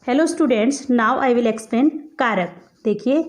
Hello students, now I will explain कारक। देखिए,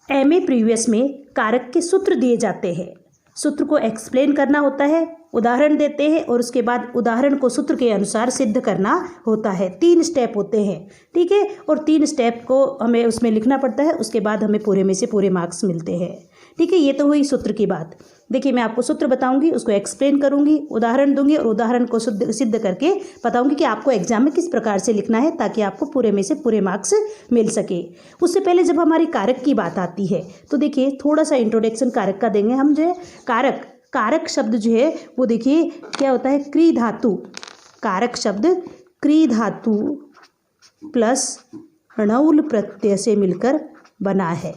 MA previous में कारक के सूत्र दिए जाते हैं। सूत्र को एक्सप्लेन करना होता है, उदाहरण देते हैं और उसके बाद उदाहरण को सूत्र के अनुसार सिद्ध करना होता है। 3 स्टेप होते हैं, ठीक है। और 3 स्टेप को हमें उसमें लिखना पड़ता है, उसके बाद हमें पूरे में से पूरे मार्क्स मिलते हैं, ठीक है। ये तो हुई सूत्र की बात। देखिए, मैं आपको सूत्र बताऊंगी, उसको एक्सप्लेन करूंगी, उदाहरण दूंगी और उदाहरण को सिद्ध करके बताऊंगी कि आपको एग्जाम में किस प्रकार से लिखना है ताकि आपको पूरे में से पूरे मार्क्स मिल सके। उससे पहले जब हमारी कारक की बात आती है तो देखिए, थोड़ा सा इंट्रोडक्शन कारक का देंगे हम। जो है कारक शब्द जो है वो देखिए क्या होता है, क्री धातु। कारक शब्द क्री धातु प्लस णौल प्रत्यय से मिलकर बना है।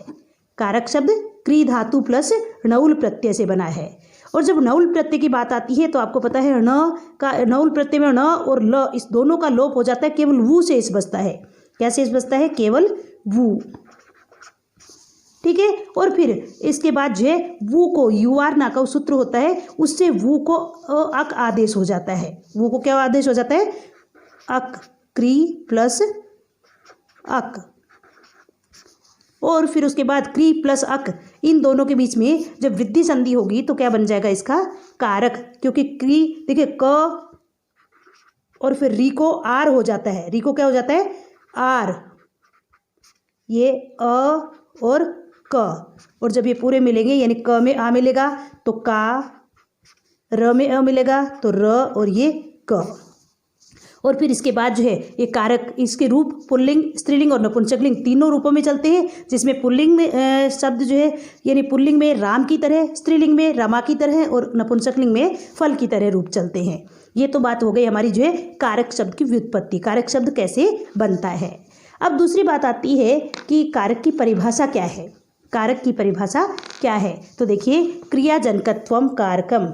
कारक शब्द क्री धातु प्लस णौल प्रत्यय से बना है। और जब णौल प्रत्यय की बात आती है तो आपको पता है ण का णौल प्रत्यय में ण और ल इस दोनों का लोप हो जाता है, केवल वू शेष बचता है। क्या शेष बचता है? केवल वू, ठीक है। और फिर इसके बाद जो है वू को UR ना का सूत्र होता है, उससे वू को अक आदेश हो जाता है। वू को क्या आदेश हो जाता है? अक, क्री प्लस अक। और फिर उसके बाद क्री प्लस अक, इन दोनों के बीच में जब वृद्धि संधि होगी तो क्या बन जाएगा इसका? कारक। क्योंकि क्री देखिए क और फिर री को आर हो जाता है। री को क्या हो जाता है? आर। ये अ और क, और जब ये पूरे मिलेंगे यानी क में आ मिलेगा तो का, र में अ मिलेगा तो र, और ये क। और फिर इसके बाद जो है ये कारक, इसके रूप पुल्लिंग, स्त्रीलिंग और नपुंसकलिंग तीनों रूपों में चलते हैं। जिसमें पुल्लिंग में शब्द जो है यानी पुल्लिंग में राम की तरह, स्त्रीलिंग में रमा की तरह और नपुंसकलिंग में फल की तरह रूप चलते हैं। ये तो बात हो गई हमारी जो है कारक शब्द की व्युत्पत्ति, कारक शब्द कैसे बनता है। अब दूसरी बात आती है कि कारक की परिभाषा क्या है। कारक की परिभाषा क्या है तो देखिए, क्रिया जनकत्वम कारकम,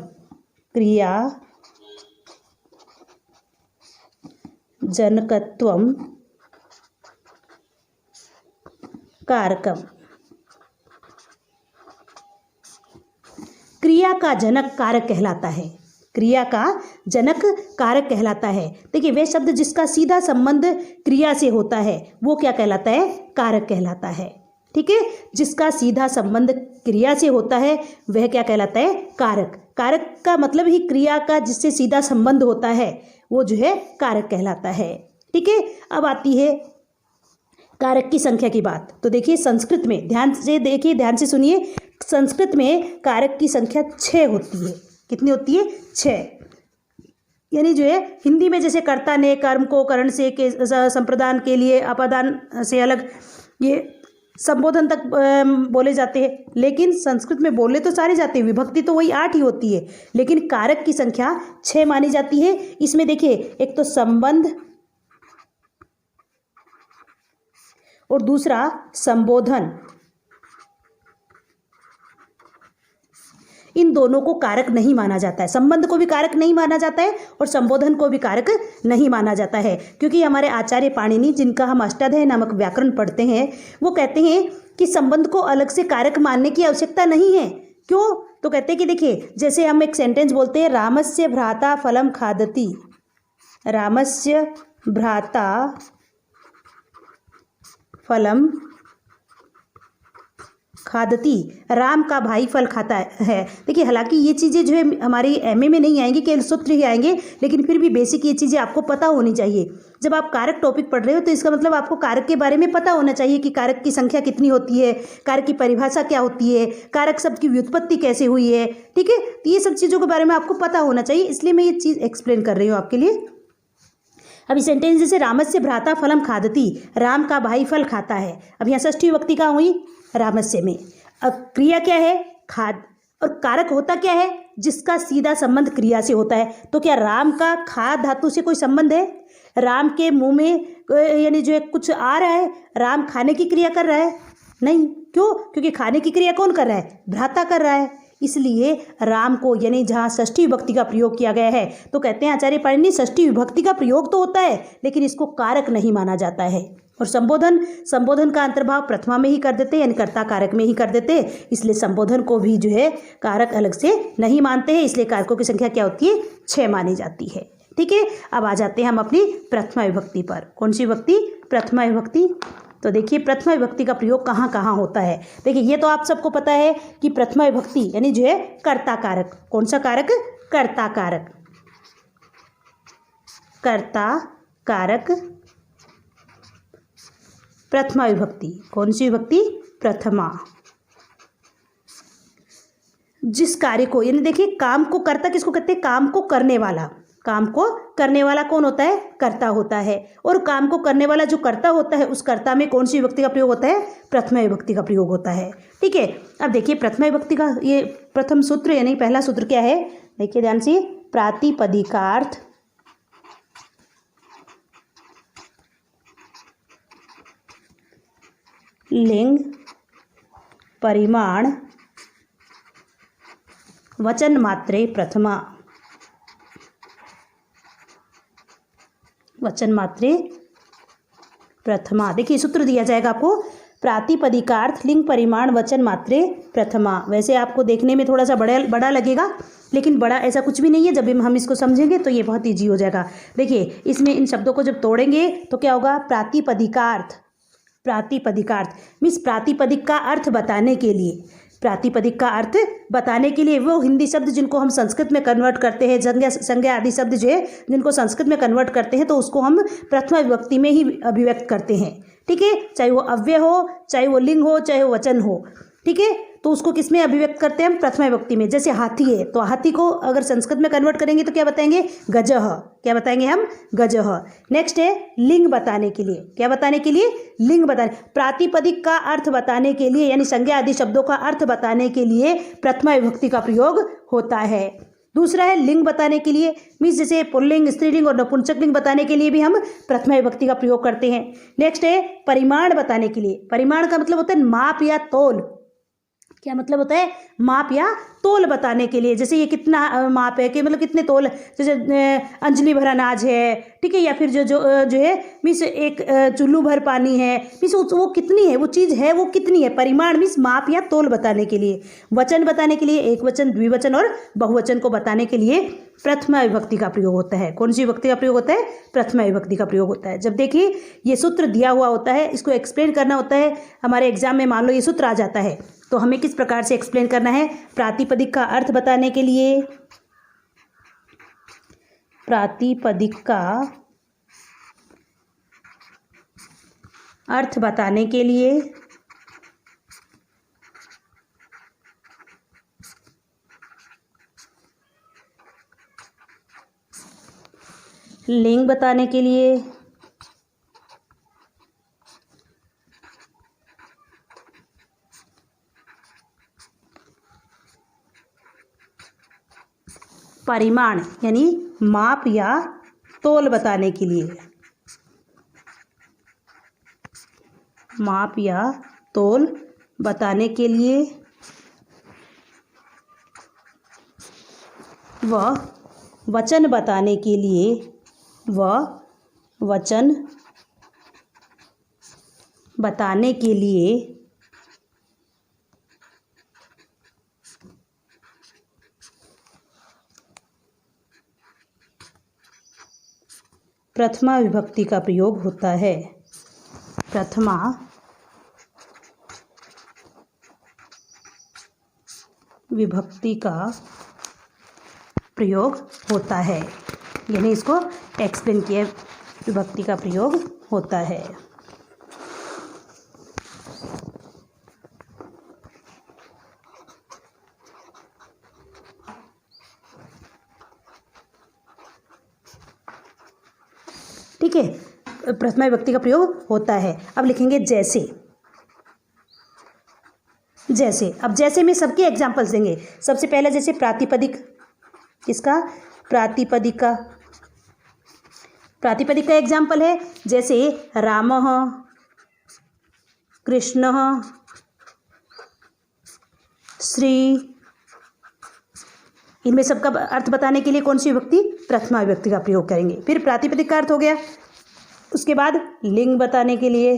क्रिया जनकत्वम कारकम। क्रिया का जनक कारक कहलाता है। क्रिया का जनक कारक कहलाता है। देखिए, वह शब्द जिसका सीधा संबंध क्रिया से होता है वो क्या कहलाता है? कारक कहलाता है, ठीक है। जिसका सीधा संबंध क्रिया से होता है वह क्या कहलाता है? कारक। कारक का मतलब ही क्रिया का जिससे सीधा संबंध होता है वो जो है कारक कहलाता है, ठीक है। अब आती है कारक की संख्या की बात। तो देखिए, संस्कृत में ध्यान से देखिए, ध्यान से सुनिए, संस्कृत में कारक की संख्या 6 होती है। कितनी होती है? 6। यानी जो है हिंदी में जैसे कर्ता ने, कर्म को, करण से, के संप्रदान के लिए, अपादान से अलग ये संबोधन तक बोले जाते हैं, लेकिन संस्कृत में बोले तो सारे जाते हैं, विभक्ति तो वही 8 ही होती है, लेकिन कारक की संख्या 6 मानी जाती है। इसमें देखिए, एक तो संबंध और दूसरा संबोधन, इन दोनों को कारक नहीं माना जाता है। संबंध को भी कारक नहीं माना जाता है और संबोधन को भी कारक नहीं माना जाता है, क्योंकि हमारे आचार्य पाणिनि, जिनका हम अष्टाध्यायी नामक व्याकरण पढ़ते हैं, वो कहते हैं कि संबंध को अलग से कारक मानने की आवश्यकता नहीं है। क्यों? तो कहते हैं कि देखिए, जैसे हम एक सेंटेंस बोलते हैं, रामस्य भ्राता फलम खादति। रामस्य भ्राता फलम खादती, राम का भाई फल खाता है। देखिए, हालांकि ये चीज़ें जो है हमारी एमए में नहीं आएंगी, केवल सूत्र ही आएंगे, लेकिन फिर भी बेसिक ये चीज़ें आपको पता होनी चाहिए। जब आप कारक टॉपिक पढ़ रहे हो तो इसका मतलब आपको कारक के बारे में पता होना चाहिए कि कारक की संख्या कितनी होती है, कारक की परिभाषा क्या होती है, कारक शब्द की व्युत्पत्ति कैसे हुई है, ठीक है। तो ये सब चीज़ों के बारे में आपको पता होना चाहिए, इसलिए मैं ये चीज़ एक्सप्लेन कर रही हूँ आपके लिए। अभी सेंटेंस जैसे रामस्य भ्राता फलम खादती, राम का भाई फल खाता है। अब यहाँ षष्ठी विभक्ति कहाँ हुई? रामस्य में। अब क्रिया क्या है? खाद। और कारक होता क्या है? जिसका सीधा संबंध क्रिया से होता है। तो क्या राम का खाद धातु से कोई संबंध है? राम के मुंह में यानी जो है कुछ आ रहा है, राम खाने की क्रिया कर रहा है? नहीं। क्यों? क्योंकि खाने की क्रिया कौन कर रहा है? भ्राता कर रहा है। इसलिए राम को, यानी जहाँ षष्ठी विभक्ति का प्रयोग किया गया है, तो कहते हैं आचार्य पाणिनि, षष्ठी विभक्ति का प्रयोग तो होता है लेकिन इसको कारक नहीं माना जाता है। और संबोधन का अंतर्भाव प्रथमा में ही कर देते, यानी कर्ता कारक में ही कर देते, इसलिए संबोधन को भी जो है कारक अलग से नहीं मानते हैं। इसलिए कारकों की संख्या क्या होती है? 6 मानी जाती है, ठीक है, अब आ जाते हैं हम अपनी प्रथमा विभक्ति पर। कौन सी विभक्ति? प्रथमा विभक्ति। तो देखिए प्रथमा विभक्ति का प्रयोग कहाँ कहाँ होता है। देखिए ये तो आप सबको पता है कि प्रथमा विभक्ति यानी जो है कर्ता कारक। कौन सा कारक? कर्ता कारक। कर्ता कारक प्रथमा विभक्ति। कौन सी विभक्ति? प्रथमा। जिस कार्य को, यानी देखिए काम को कर्ता किसको कहते हैं? काम को करने वाला। काम को करने वाला कौन होता है? कर्ता होता है। और काम को करने वाला जो कर्ता होता है उस कर्ता में कौन सी विभक्ति का प्रयोग होता है? प्रथमा विभक्ति का प्रयोग होता है। ठीक है, अब देखिए प्रथमा विभक्ति का ये प्रथम सूत्र यानी पहला सूत्र क्या है? देखिए ध्यान से, प्रातिपदिकार्थ लिंग परिमाण वचन मात्रे प्रथमा। वचन मात्रे प्रथमा। देखिए सूत्र दिया जाएगा आपको, प्रातिपदिकार्थ लिंग परिमाण वचन मात्रे प्रथमा। वैसे आपको देखने में थोड़ा सा बड़ा लगेगा, लेकिन बड़ा ऐसा कुछ भी नहीं है। जब हम इसको समझेंगे तो ये बहुत ईजी हो जाएगा। देखिए इसमें इन शब्दों को जब तोड़ेंगे तो क्या होगा? प्रातिपदिकार्थ। प्रातिपदिकार्थ मीन्स प्रातिपदिक का अर्थ बताने के लिए। प्रातिपदिक का अर्थ बताने के लिए वो हिंदी शब्द जिनको हम संस्कृत में कन्वर्ट करते हैं, संज्ञा आदि शब्द जो है जिनको संस्कृत में कन्वर्ट करते हैं, तो उसको हम प्रथमा विभक्ति में ही अभिव्यक्त करते हैं। ठीक है, चाहे वो अव्यय हो, चाहे वो लिंग हो, चाहे वो वचन हो। ठीक है, तो उसको किस में अभिव्यक्त करते हैं हम? प्रथमा विभक्ति में। जैसे हाथी है तो हाथी को अगर संस्कृत में कन्वर्ट करेंगे तो क्या बताएंगे? गजः। क्या बताएंगे हम? गजः। नेक्स्ट है लिंग बताने के लिए। क्या बताने के लिए? लिंग बताने। प्रातिपदिक का अर्थ बताने के लिए यानी संज्ञा आदि शब्दों का अर्थ बताने के लिए प्रथमा विभक्ति का प्रयोग होता है। दूसरा है लिंग बताने के लिए, मीन्स जैसे पुल्लिंग, स्त्रीलिंग और नपुंसकलिंग बताने के लिए भी हम प्रथमा विभक्ति का प्रयोग करते हैं। नेक्स्ट है परिमाण बताने के लिए। परिमाण का मतलब होता है माप या तोल। क्या मतलब होता है? माप या तोल बताने के लिए। जैसे ये कितना माप है, कि मतलब कितने तोल, जैसे अंजलि भर अनाज है, ठीक है, या फिर जो है मीन्स एक चुल्लू भर पानी है, मीन्स वो कितनी है, वो चीज़ है वो कितनी है। परिमाण मीन्स माप या तोल बताने के लिए। वचन बताने के लिए एक वचन, द्विवचन और बहुवचन को बताने के लिए प्रथमा विभक्ति का प्रयोग होता है। कौन सी विभक्ति का प्रयोग होता है? प्रथमा विभक्ति का प्रयोग होता है। जब देखिए ये सूत्र दिया हुआ होता है, इसको एक्सप्लेन करना होता है हमारे एग्जाम में, मान लो ये सूत्र आ जाता है तो हमें किस प्रकार से एक्सप्लेन करना है? प्रातिपदिक का अर्थ बताने के लिए, प्रातिपदिक का अर्थ बताने के लिए लिंग बताने के लिए, परिमाण यानी माप या तोल बताने के लिए, माप या तोल बताने के लिए, व वचन बताने के लिए, व वचन बताने के लिए प्रथमा विभक्ति का प्रयोग होता है। प्रथमा विभक्ति का प्रयोग होता है, यानी इसको एक्सप्लेन किया, विभक्ति का प्रयोग होता है। ठीक है, प्रथमा विभक्ति का प्रयोग होता है। अब लिखेंगे जैसे। जैसे, अब जैसे में सबके एग्जाम्पल्स देंगे। सबसे पहले जैसे प्रातिपदिक, किसका? प्रातिपदिक का। प्रातिपदिक का एग्जाम्पल है जैसे रामः, कृष्णः, श्री। इनमें सबका अर्थ बताने के लिए कौन सी विभक्ति? प्रथमा विभक्ति का प्रयोग करेंगे। फिर प्रातिपदिक का अर्थ हो गया, उसके बाद लिंग बताने के लिए,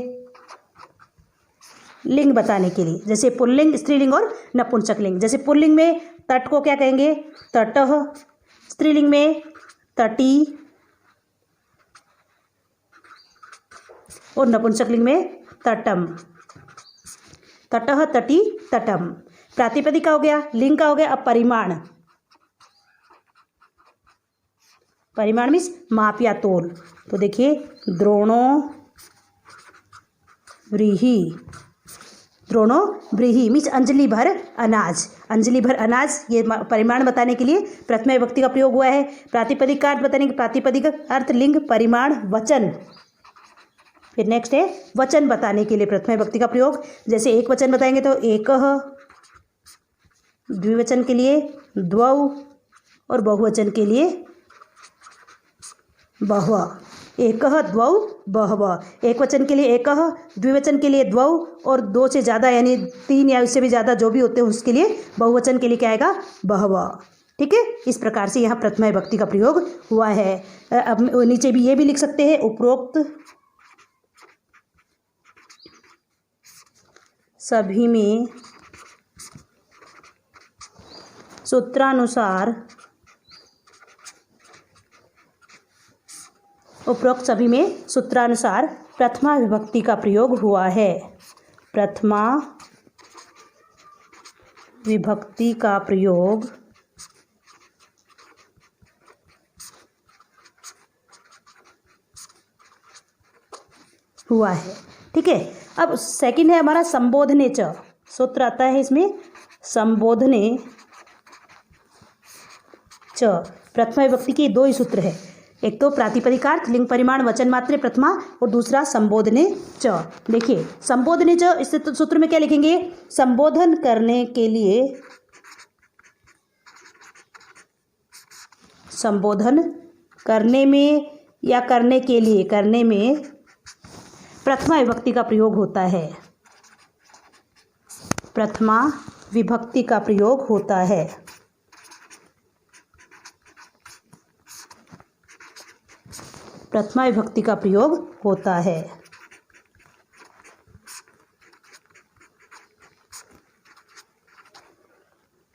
लिंग बताने के लिए जैसे पुल्लिंग, स्त्रीलिंग और नपुंसकलिंग। जैसे पुल्लिंग में तट को क्या कहेंगे? तटः, स्त्रीलिंग में तटी, और नपुंसकलिंग में तटम, तटः तटी तटम। प्रातिपदिक का हो गया, लिंग का हो गया। अब परिमाण, परिमाण मीन्स माप या तोल। तो देखिए द्रोणो व्रीहि, द्रोणो व्रीहि मीन्स अंजलि भर अनाज, अंजलि भर अनाज, ये परिमाण बताने के लिए प्रथमा विभक्ति का प्रयोग हुआ है। प्रातिपदिक का अर्थ बताने के, प्रातिपदिक अर्थ लिंग, परिमाण, वचन। फिर नेक्स्ट है वचन बताने के लिए प्रथमा विभक्ति का प्रयोग। जैसे एक वचन बताएंगे तो एकः, द्विवचन के लिए द्वौ, और बहुवचन के लिए बहवः। एकः द्वौ बहवः, एक वचन के लिए एकः, द्विवचन के लिए द्वौ, और दो से ज़्यादा यानी तीन या उससे भी ज़्यादा जो भी होते हैं उसके लिए बहुवचन के लिए क्या आएगा, बहवः। ठीक है, इस प्रकार से यहाँ प्रथमा विभक्ति का प्रयोग हुआ है। अब नीचे भी ये भी लिख सकते हैं, उपरोक्त सभी में सूत्रानुसार, उपरोक्त सभी में सूत्रानुसार प्रथमा विभक्ति का प्रयोग हुआ है। प्रथमा विभक्ति का प्रयोग हुआ है। ठीक है, अब सेकंड है हमारा संबोधने च, सूत्र आता है इसमें संबोधने च। प्रथमा विभक्ति के दो ही सूत्र है, एक तो प्रातिपदिकार्थ लिंग परिमाण वचन मात्रे प्रथमा, और दूसरा संबोधने च। देखिए संबोधने च, इस सूत्र में क्या लिखेंगे, संबोधन करने के लिए, संबोधन करने में या करने के लिए, करने में प्रथमा विभक्ति का प्रयोग होता है, प्रथमा विभक्ति का प्रयोग होता है। प्रथमा विभक्ति का प्रयोग होता है।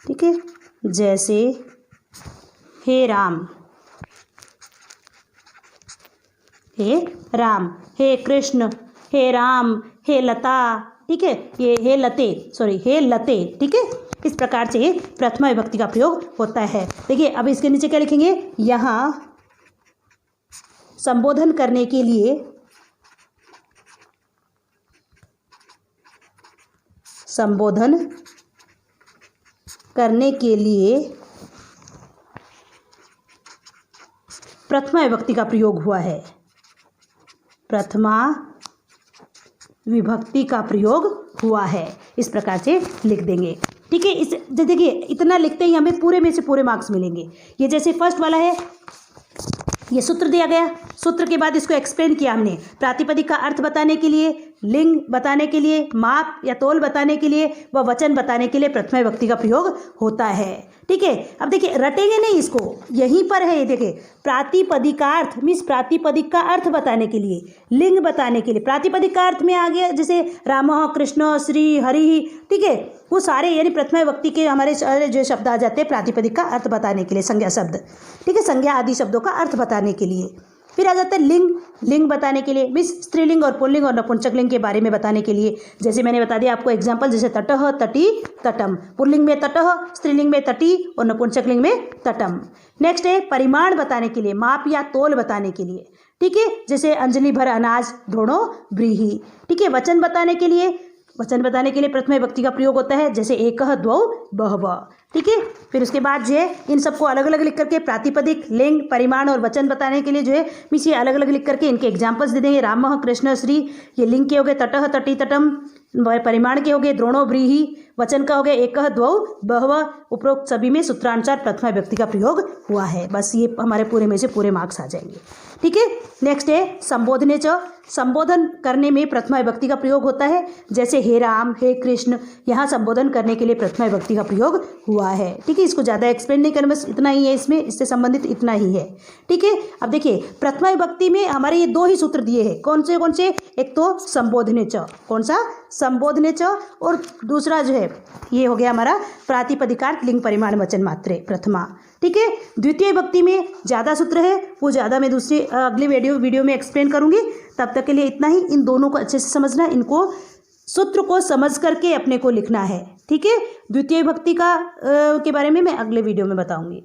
ठीक है, जैसे हे राम, हे राम, हे कृष्ण, हे राम, हे लता। ठीक है, ये हे लते, सॉरी हे लते। ठीक है, इस प्रकार से प्रथमा विभक्ति का प्रयोग होता है। देखिए अब इसके नीचे क्या लिखेंगे, यहाँ संबोधन करने के लिए, संबोधन करने के लिए प्रथमा विभक्ति का प्रयोग हुआ है, प्रथमा विभक्ति का प्रयोग हुआ है। इस प्रकार से लिख देंगे। ठीक है, इस देखिए इतना लिखते ही हमें पूरे में से पूरे मार्क्स मिलेंगे। ये जैसे फर्स्ट वाला है, ये सूत्र दिया गया, सूत्र के बाद इसको एक्सप्लेन किया हमने, प्रातिपदिक का अर्थ बताने के लिए, लिंग बताने के लिए, माप या तोल बताने के लिए, व वचन बताने के लिए प्रथमा विभक्ति का प्रयोग होता है। ठीक है, अब देखिए रटेंगे नहीं इसको, यहीं पर है ये देखिए, प्रातिपदिकार्थ मीन्स प्रातिपदिक का अर्थ बताने के लिए, लिंग बताने के लिए, प्रातिपदिक का अर्थ में आ गया जैसे रामः, कृष्ण, श्री, हरि। ठीक है, वो सारे यानी प्रथमा विभक्ति के हमारे जो शब्द आ जाते हैं प्रातिपदिक का अर्थ बताने के लिए, संज्ञा शब्द। ठीक है, संज्ञा आदि शब्दों का अर्थ बताने के लिए। फिर आ जाता है लिंग, लिंग बताने के लिए मीन्स स्त्रीलिंग और पुल्लिंग और नपुंसकलिंग के बारे में बताने के लिए। जैसे मैंने बता दिया आपको एग्जांपल, जैसे तटः, तटी, तटम। पुल्लिंग में तटः, स्त्रीलिंग में तटी और नपुंसकलिंग में तटम। नेक्स्ट है परिमाण बताने के लिए, माप या तोल बताने के लिए। ठीक है, जैसे अंजलि भर अनाज, द्रोणो व्रीहि। ठीक है, वचन बताने के लिए, वचन बताने के लिए प्रथमा विभक्ति का प्रयोग होता है, जैसे एकः द्वौ बहवः। ठीक है, फिर उसके बाद जो है इन सबको अलग अलग लिख करके प्रातिपदिक, लिंग, परिमाण और वचन बताने के लिए जो है मीन्स ये अलग अलग लिख करके इनके एग्जाम्पल्स दे देंगे। रामः, कृष्ण, श्री, ये लिंग के हो गए, तटः, तटी, तटम। परिमाण के हो गए द्रोणो व्रीहि, वचन का हो गया एकः द्वौ बहवः। उपरोक्त सभी में सूत्रानुसार प्रथमा विभक्ति का प्रयोग हुआ है। बस ये हमारे पूरे में से पूरे मार्क्स आ जाएंगे। ठीक है, नेक्स्ट है संबोधने च, संबोधन करने में प्रथमा विभक्ति का प्रयोग होता है, जैसे हे राम, हे कृष्ण। यहाँ संबोधन करने के लिए प्रथमा विभक्ति का प्रयोग हुआ है। ठीक है, इसको ज़्यादा एक्सप्लेन नहीं करना, बस इतना ही है इसमें, इससे संबंधित इतना ही है। ठीक है, अब देखिए प्रथमा विभक्ति में हमारे ये दो ही सूत्र दिए हैं, कौन से कौन से, एक तो संबोधने च, कौन सा, संबोधने च, और दूसरा जो है ये हो गया हमारा प्रातिपदिकार्थ लिंग परिमाण वचन मात्रे प्रथमा। ठीक है, द्वितीय विभक्ति में ज़्यादा सूत्र है, वो ज़्यादा मैं दूसरी अगली वीडियो में एक्सप्लेन करूँगी। तब तक के लिए इतना ही, इन दोनों को अच्छे से समझना, इनको सूत्र को समझ करके अपने को लिखना है। ठीक है, द्वितीय विभक्ति के बारे में मैं अगले वीडियो में बताऊँगी।